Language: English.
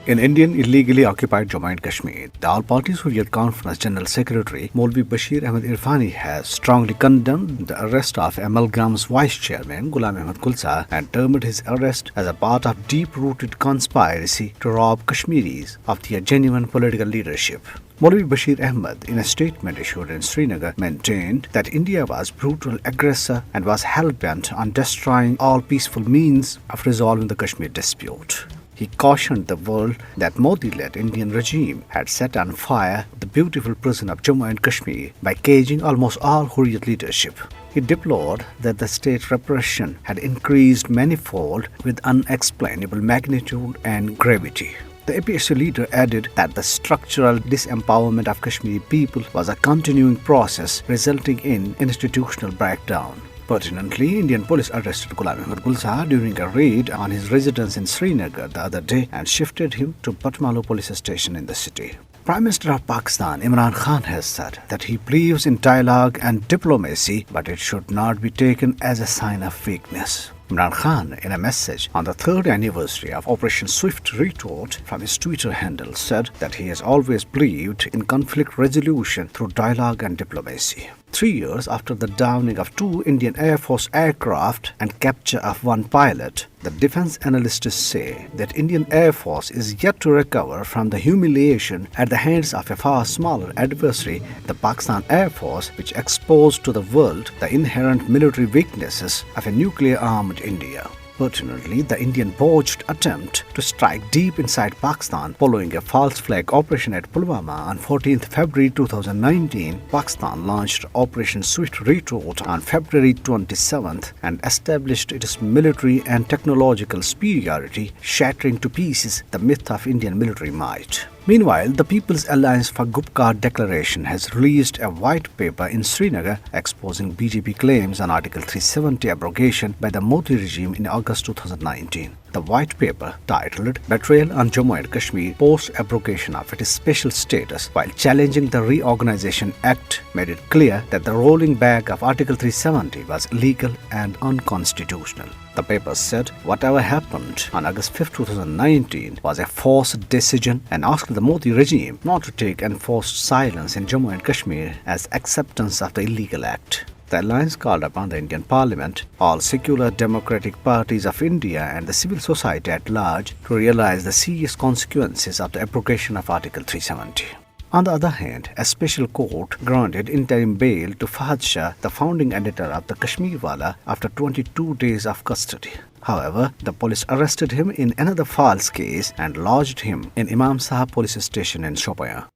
In Indian illegally occupied Jammu and Kashmir, the All Parties Hurriyat Conference General Secretary Maulvi Bashir Ahmed Irfani has strongly condemned the arrest of Amalgam's Vice Chairman Ghulam Ahmed Gulzar and termed his arrest as a part of deep-rooted conspiracy to rob Kashmiris of their genuine political leadership. Maulvi Bashir Ahmed, in a statement issued in Srinagar, maintained that India was brutal aggressor and was hell-bent on destroying all peaceful means of resolving the Kashmir dispute. He cautioned the world that Modi-led Indian regime had set on fire the beautiful prison of Jammu and Kashmir by caging almost all Hurriyat leadership. He deplored that the state repression had increased manifold with unexplainable magnitude and gravity. The APHC leader added that the structural disempowerment of Kashmiri people was a continuing process resulting in institutional breakdown. Pertinently, Indian police arrested Ghulam Ahmed Gulzar during a raid on his residence in Srinagar the other day and shifted him to Batmalu police station in the city. Prime Minister of Pakistan Imran Khan has said that he believes in dialogue and diplomacy, but it should not be taken as a sign of weakness. Imran Khan, in a message on the third anniversary of Operation Swift Retort from his Twitter handle, said that he has always believed in conflict resolution through dialogue and diplomacy. 3 years after the downing of 2 Indian Air Force aircraft and capture of 1 pilot, the defense analysts say that Indian Air Force is yet to recover from the humiliation at the hands of a far smaller adversary, the Pakistan Air Force, which exposed to the world the inherent military weaknesses of a nuclear-armed India. Pertinently, the Indian botched attempt to strike deep inside Pakistan following a false flag operation at Pulwama on 14th February 2019, Pakistan launched Operation Swift Retort on February 27th and established its military and technological superiority, shattering to pieces the myth of Indian military might. Meanwhile, the People's Alliance for Gupkar Declaration has released a white paper in Srinagar exposing BJP claims on Article 370 abrogation by the Modi regime in August 2019. The white paper, titled Betrayal on Jammu and Kashmir Post-Abrogation of its Special Status, while challenging the Reorganization Act, made it clear that the rolling back of Article 370 was illegal and unconstitutional. The paper said whatever happened on August 5, 2019 was a forced decision and asked the Modi regime not to take enforced silence in Jammu and Kashmir as acceptance of the illegal act. The alliance called upon the Indian Parliament, all secular democratic parties of India and the civil society at large to realize the serious consequences of the abrogation of Article 370. On the other hand, a special court granted interim bail to Fahad Shah, the founding editor of the Kashmirwala, after 22 days of custody. However, the police arrested him in another false case and lodged him in Imam Sahab police station in Shopaya.